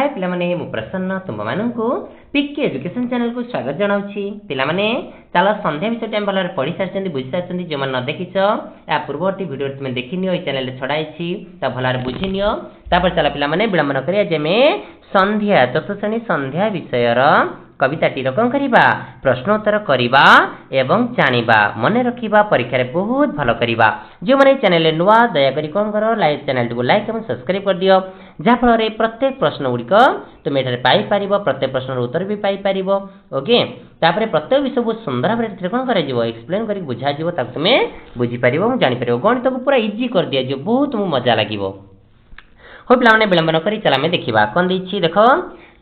हाय पिला माने मु प्रसन्न तुम माननकु पिके एजुकेशन चैनल को स्वागत जनाउछि। पिला माने चलो संध्या विषय टाइम भलर पढ़ी सारछन्ती बुझी सारछन्ती जे मन न देखिछ या पूर्ववर्ती वीडियो तुम देखिनियो ए चैनल रे छडाइछि त भलार बुझिनियो। तापर चला पिला माने विलंबन करिया जे में संध्या चतुर्थ श्रेणी संध्या विषयर कविताटी कौन करिबा प्रश्नोत्तर करिबा एवं जानिबा मन रखिबा परीक्षा रे बहुत भलो करिबा। जो माने चैनल नुआ दया करी कौन करो लाइक चैनल को लाइक एवं सब्सक्राइब कर दियो जहा फल रे प्रत्येक प्रश्न गुड़िक तुम एठारे पाई पारिबो प्रत्येक प्रश्न उत्तर भी पाई पारिबो। ओके तापर प्रत्येक विषय बहुत सुंदर भाव कौन कर एक्सप्लेन करी बुझा जिवो ताक तुमे बुझी पारिबो जानि पारिबो। गणित को पूरा इजी कर दिया जो बहुत मजा लागिवो। हो पिला माने विलंबन करी चला में देखिबा कोन दैछि देखो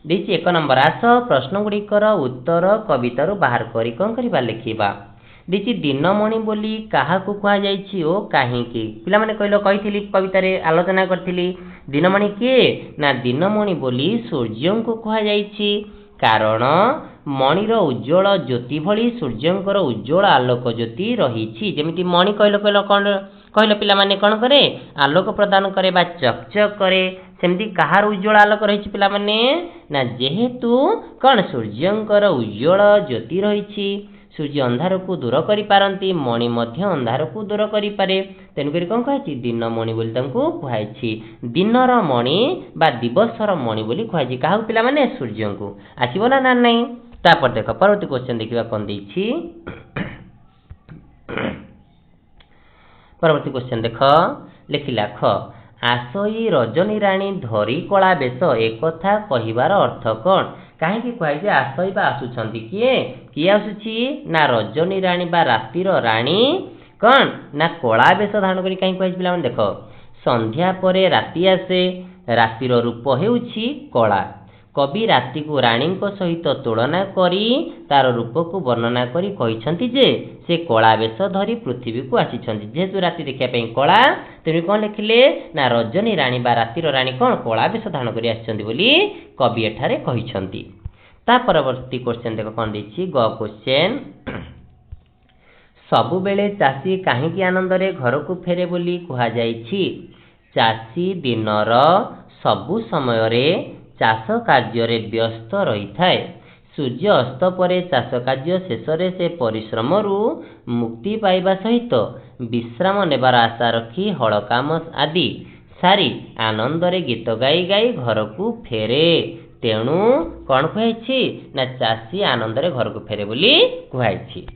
देछि एक नंबर आस प्रश्न गुड़िकर उत्तर कवितारू बाहर करी कौन करिबा लिखिबा। देछि दिनमणि बोली काहाकू कुहा जाइछि ओ काहीकि पिला माने कहलो कहिथिली कविता रे आलोचना करथिली दिनमणि के ना दिनमणि बोली सूर्य को कुहा जाइछि कारण मणिर उज्जवल ज्योति भली सूर्यंकर उज्जवल आलोक ज्योति रहिछि। जेमिति मणि कहलो कहलो कोन कहलो पिला माने कोन करे आलोक प्रदान करे बा चकचक करे सेमती कहार उज्जवल आलोक रहिछि पिला माने ना जेहेतु कोन सूर्यंकर उज्जवल ज्योति रहिछि सूर्य अंधार को दूर करि पारंती मणि मध्य अंधार को दूर करि पारे तेनुकरी कौन कहछि दिनमणि बोली तांको कुहाइछि दिनर मणि बा दिवसर मणि बोली कुहाइछि काहू पिला माने सूर्य को आसीबो ना नहीं। तापर देख परवर्ती क्वेश्चन देखिबा कोन दैछि परवर्ती क्वेश्चन देख लिखिला ख आसई रजनी राणी धरी कला बेश एकथा कहिबार अर्थ कोन काहेकि कहै जे आसई बा आसुछंती किए आसुछि ना रजनी राणी बा रातिर राणी कोन ना कला बेश धारण करी काहे कहै पिला माने देखो संध्या परे राति आसे रातिर रूप हेउछि कला कवि राति को राणी को सहित तुलना करी तार रूप को वर्णना करी कहिसंती जे से कला बेश धरी पृथ्वी को आसीछंती जेहेतु राति देखिया पई कला तेनु कोन लिखिले ना रजनी राणी बा रातिर राणी कोन कला बेश धारण करी आसीछंती बोली कवि एठारे कहिसंती। ता परवर्ती क्वेश्चन देखो कोन दैछि ग क्वेश्चन सबु बेले चासी काहेकि आनंद रे घर को फेरे बोली कुहा जाइछि चासी दिनर सबु समय रे चाष कार्य रे व्यस्त रही थाए सूर्य अस्त परे चाष कार्य शेष रे से परिश्रम रु मुक्ति पाइबा सहित विश्राम नेबार आशा रखी हल काम आदि सारी आनंद रे गीत गाई गाई घर को फेरे तेणु कौन कहिछि ना चासी आनंद रे घर को फेरे बोली कहिछि।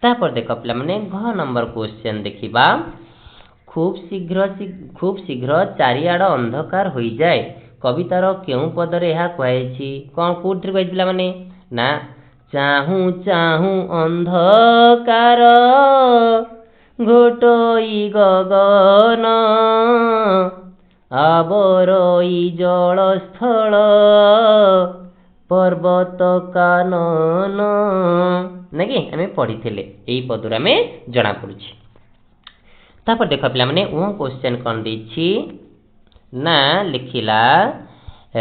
तापर देख पिला माने घ नंबर क्वेश्चन देखिबा खूब शीघ्र चारिआड अंधकार होई जाए कवितार केउ पदरे यह कहिछि कौन कोठि कहि पिला माने ना चाहू चाहू अंधकार घोटोई गगन आवरोई जल स्थल पर्वत कानन नाकि आमे पढ़िथिले एई पदुरा में जणा पड़ुछि। तापर देख पिला माने ओ क्वेश्चन कोन दैछि ना लिखिला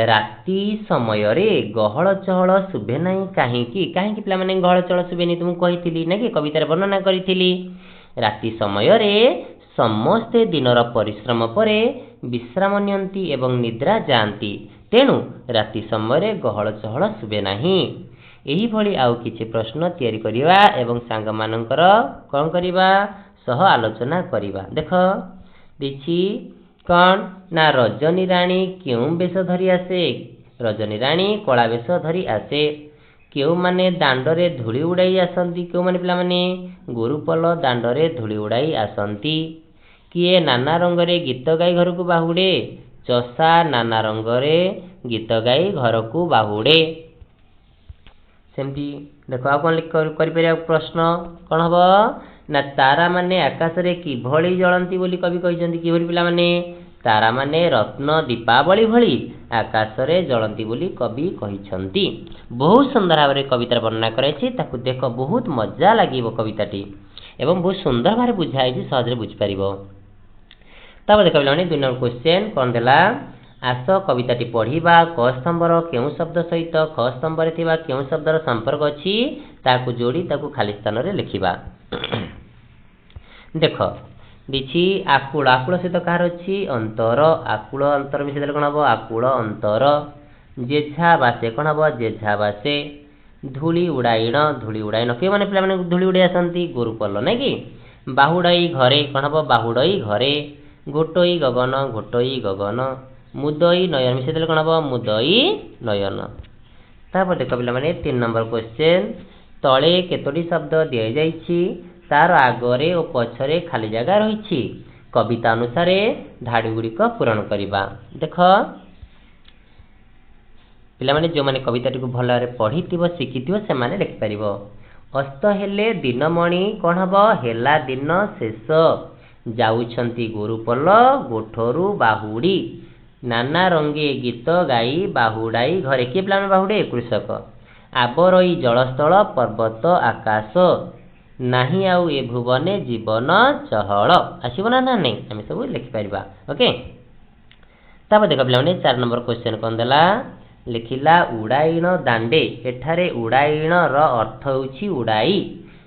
राति समय रे गहल चहल सुबे नहीं काहेकि पिला माने गहल चहल सुबेनी तुम कहिथिली ना कि कवितार वर्णना करिथिली राति समय रे समस्ते दिनर परिश्रम परे विश्राम नियंती एवं निद्रा जाती तेणु राति समय रे गहल चहल सुबे नहीं। एही भली आउ किछि प्रश्न तैयारी करिवा एवं सांग मानकर कोन करिवा सह आलोचना करिवा। देख दिछि कौन ना रजनी राणी क्यों बेश धरी आसे रजनी राणी कला बेश धरी आसे क्यों माने दांडरे धूली उड़ाई आसंती क्यों माने पिला माने गुरुपल दांडरे धूली उड़ाई आसंती किए नाना रंगरे गीत गाई घर को बाहुड़े चषा नाना रंगरे गीत गाई घर को बाहुड़े सेमती देखो आ कोन करि परिया प्रश्न कोन हबो ना तारा माने आकाश रे किभଳି जळंती बोली कवि कहिसंती कि भली पिला माने तारा माने रत्न दीपावली भली आकाश रे जळंती बोली कवि कहिसंती। बहुत सुंदर भाव रे कवितार वर्णना कराइछि ताकु देख बहुत मजा लागिवो कविताटी एवं बहुत सुंदर भाव रे बुझाइछि सहज रे बुझ पारिबो। तब देख पिला माने 2 नंबर क्वेश्चन कोन देला आस कविताटी पढ़िबा क स्तंभर केउ शब्द सहित ख स्तंभ रे थिबा केउ शब्दर संपर्क अछि ताकु जोड़ी ताकु खाली स्थान रे लिखिबा। देख दिछि आकुल आकुल सहित कहार अछि अंतर आकुल अंतर मिसे देले कोन हबो आकुल अंतर जेझा बासे कौन हम जेझा बासे धूली उड़ाइण के माने पिला माने धूली उड़ाई आसंती गुरुपल नहीं कि बाहुड़ई घरे कौन हम बाहुड़ई घरे घोटई गगन मुदई नयन मिसे कौन हम मुदई नयन। तापर देख पिला माने 3 नंबर क्वेश्चन तले केतोटी शब्द दिया जाइछि तार आगरे और पछरे खाली जगह रही कविता अनुसार धाड़ी गुड़िक पूरण करवा। देख पिला माने जो माने कविता को भल पढ़ी शिखि से माने लिखिपर अस्त हेले दिनमणि कौन हम हेला दिन शेष जाउछंती गुरुपल गोठरू बाहुड़ी नाना रंगे गीत गाई बाहुड़ाई घरे किए पिला बाहुड़े कृषक आबरई जलस्थल पर्वत आकाश नाही आउ ए भुवने जीवन चहल आसब ना नहीं आम सब लिखिपर ओके। तापर देख पे 4 नंबर क्वेश्चन कौन देला लिखिला उड़ाइण दांडे एठारे उड़ाइण र अर्थ होछि उड़ाई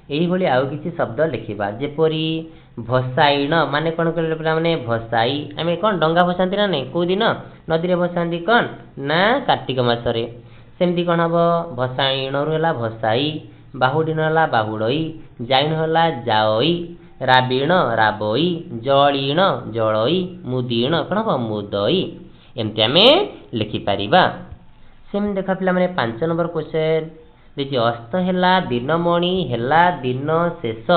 यही भली आउ किछि शब्द लिखिबा जेपरी भसाइण माने कौन कर पिला माने भसाई आम कौन डंगा भसाती ना नहीं कौ दिन नदी में भसाती कौन ना कार्तिक मासरे सेमती कौन हम भसाइण रहा भसाई बाहुड़ीण है बाहुड़ई जाइण है जाओई राबीण राबई जलीण जलई मुदीण कौन हम मुदई एमती आम लिखिपर। सेम देख पिला माने 5 नंबर क्वेश्चन देखिए अस्त हेला दिनमणि हेला दिन शेष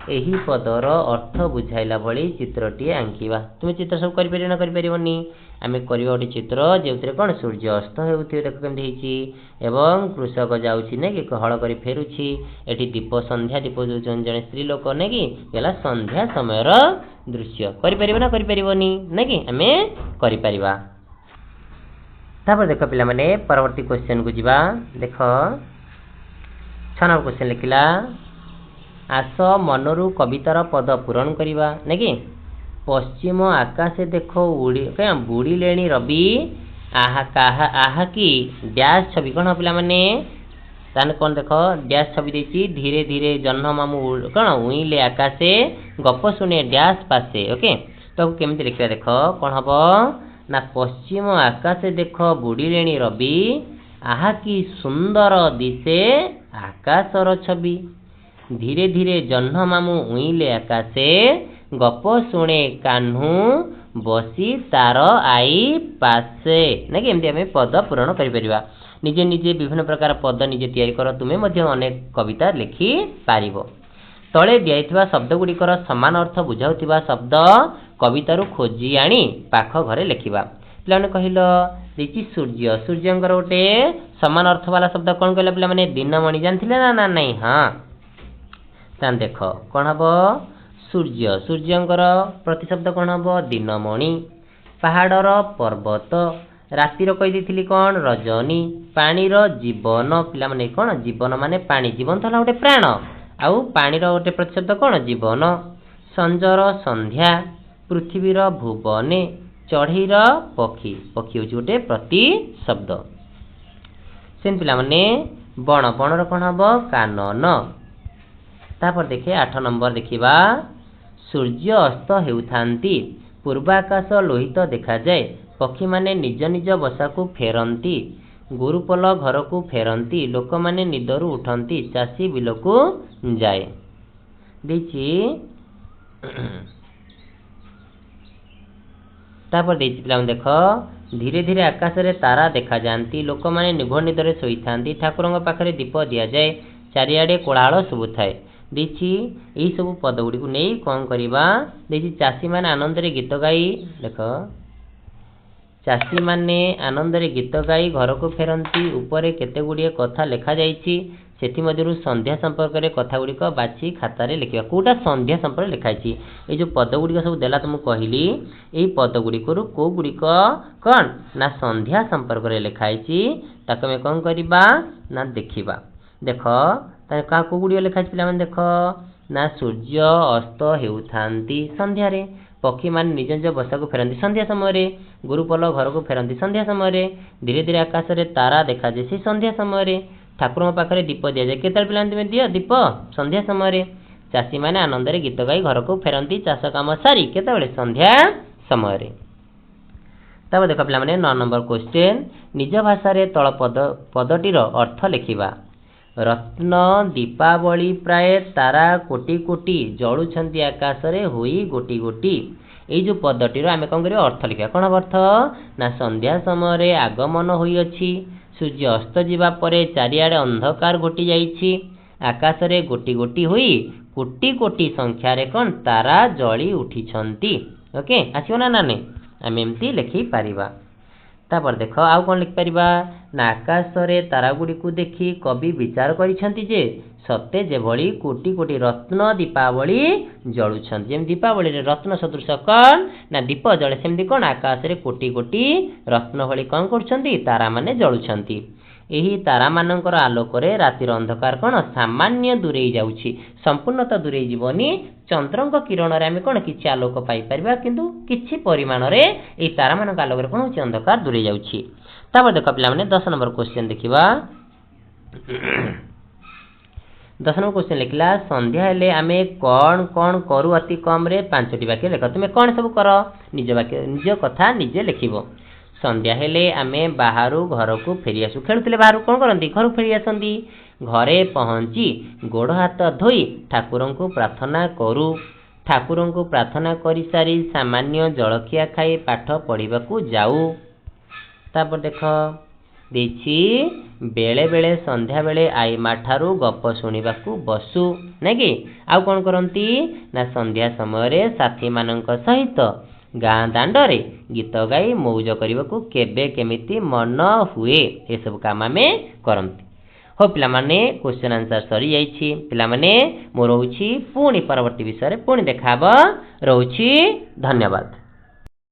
यही पदर अर्थ बुझाइला भली चित्रटी आंकिवा। तुम्हें चित्र सब करि ना करिपरिबनी आम करवा गोटे चित्र जो कौन सूर्य अस्त होते देख केमती एवं कृषक जाऊँगी ना कि हल कर फेरुची एटी दीप संध्या दीप जो जड़े स्त्री लोक ना कि गला संध्या समय दृश्य करि ना करिपरिबनी ना कि आम करिपरिबा। तापर देख पिला माने परवर्ती क्वेश्चन को जीवा देख 6 नंबर क्वेश्चन लिखिला आस मनरु कवितार पद पूरण करवा ना कि पश्चिम आकाश देख उड़ी बुड़ी लेनी रवि आहा की डैश छवि कौन पिला माने ताने कौन देख डैश छवि देछि धीरे धीरे जह्न मामू कौन उइले आकाशे गप शुणे डैश पासे ओके। तो केमती लिखा देख कौन हम ना पश्चिम आकाश देख बुड़ी लेनी रवि आहा की सुंदर दिशे आकाशर छवि धीरे धीरे जह्न मामू उइले आकाशे गप शुणे कान्हू बसी तार आई पासे ना कि एमती आम पद पूरण करिपरिबा। निजे निजे विभिन्न प्रकार पद निजे तैयारी कर तुमे मध्य अनेक कविता लिखि पारिबो। तले दिया शब्द गुड़िकर समान अर्थ बुझाउथिबा शब्द कवितारू खोजी आनी पाख घरे लिखिबा। पिलाने कहल देखिए सूर्य सूर्यंकर गोटे समान अर्थ वाला शब्द कौन कहला पिला माने दिनमणि जानथिले ना नहीं हाँ तान देख कौन हम सूर्य सूर्यंकर प्रतिशब्द कौन हम दिनमणि पहाड़र पर्वत रातिर कही कौन रजनी पानीर जीवन पिला माने कौन जीवन माने पानी जीवन तो गोटे प्राण आउ पानीर गोटे प्रतिशब्द कौन जीवन संजर संध्या पृथ्वीर भुवने चढ़ईर पक्षी पक्षी हूँ गोटे प्रतिशब्द से पिला माने बण बणर कौन हम कानन। तापर देखे 8 नंबर देखिबा सूर्य अस्त हेउथांती पूर्वाकाश लोहित देखा जाए पक्षी माने निज निज बसा को फेरंती गुरुपल घर को फेरंती लोक माने निदरू उठंती चाषी बिल को जाए देछि। तापर देछि पिला देख धीरे धीरे आकाश रे तारा देखा जाती लोक माने निघोड़ निदरे शोईथांती ठाकुरंग पाखरे दीप दिया जाए चारिआडे कोलाहल शुभुथाए देखिए यही सब पद गुड़ी को नहीं कौन करवा देखिए चाषी माने आनंद रे गीत गाई देख चाषी माने आनंद रे गीत गाई घर को फेरंती ऊपर केते गुड़िए कथा लिखा जाइछि सेथि मध्यरु संध्या संपर्क रे कथा गुड़ी को बाछि खाता रे लिखिबा कोटा संध्या संपर्क लिखाइछि ए जो पद गुड़ी सब देला तुम कहली एही पद गुड़ी को को गुड़ी को कौन ना संध्या संपर्क रे लिखाइछि ताके में कौन करबा ना देखिबा देख क्या को गुड़िया लिखाई पिला देख ना सूर्य अस्त हेउथांती संध्या रे पक्षी मान निज निज बसा को फेरती संध्या समय गुरुपल घर को फेरती संध्या समय धीरे धीरे आकाश रे तारा देखा जाए से संध्या समय ठाकुर पाखे दीप दि जाए केतल पिला दियो दीप संध्या समय चाषी मैंने आनंद रे गीत गाई घर को फेरती चाष कम सारी केतबेले संध्या समय। तब देख पे 9 नंबर क्वेश्चन निज भाषा रे तल पदटीर अर्थ लिखिबा। रत्न दीपावली प्राय तारा कोटी कोटी जलुछंती आकाश रे होई गोटी गोटी। ये जो पदटीर आम कौन कर अर्थ लिखा कौन अर्थ ना संध्या समय आगमन होई अछि, सूर्य अस्त जीवा परे चारिआडे अंधकार घोटी जाइछि, आकाश रे गोटी गोटी होई कोटी कोटी संख्या रे कौन तारा जली उठिछंती। ओके आसियो ना नानी आम एमती लिखि पारिबा। तापर देख आउ कौन लिखि पारिबा ना आकाश रे तारा गुडी को देखि कवि विचार करिछंती जे सत्य जेभଳି कोटी कोटी रत्न दीपावली जलुछंती। जेम दीपावली रे रत्न सदृश कौन ना दीप जले सेमती कौन आकाश रे कोटी कोटी रत्न भଳି कौन करछंती तारा माने जलुछंती। एही तारा मानकर आलोक रे रातिर अंधकार कौन सामान्य दूरेई जाउछि, संपूर्णतः दूरेई जीवनी। चंद्रंक किरण रे आमे कौन किछि आलोक पाई परिबा किंतु किछि परिमाण रे एही तारा मानक आलोक रे कौन होछि अंधकार दूरेई जाउछि। तापर देख पिला माने 10 नंबर क्वेश्चन देखिबा। 10 नंबर क्वेश्चन लिखला संध्या हेले आमे कौन कौन करू अति कम रे 5टी वाक्य लिख। तुमे कौन सब कर निज वाक्य निज कथा निजे लिखिबो। संध्या हेले आमे बाहरु घर को फेरी आसु। खेलुतले बाहरु कौन करंती घर फेरी आसंती। घरे पहुंची गोड़ हाथ धोई ठाकुरन को प्रार्थना करू। ठाकुरन को प्रार्थना करि सारी सामान्य जलखिया खाई पाठ पढ़िबा को जाऊ। तापर देख देछि बेले बेले संध्या बेले आई माठारू गप सुनिबा को बसु नै कि आउ कौन करंती ना संध्या समय रे साथी मानक सहित गाँ दांडरे गीत गाई मौज करने को केबे केमिति मन हुए ये सब काम आमे करंती। हो पिला माने क्वेश्चन आंसर सरी जाइछि। पिला माने मो रहउछि पुणी परवर्ती विषय रे पुणी देखाबो रहउछि। धन्यवाद।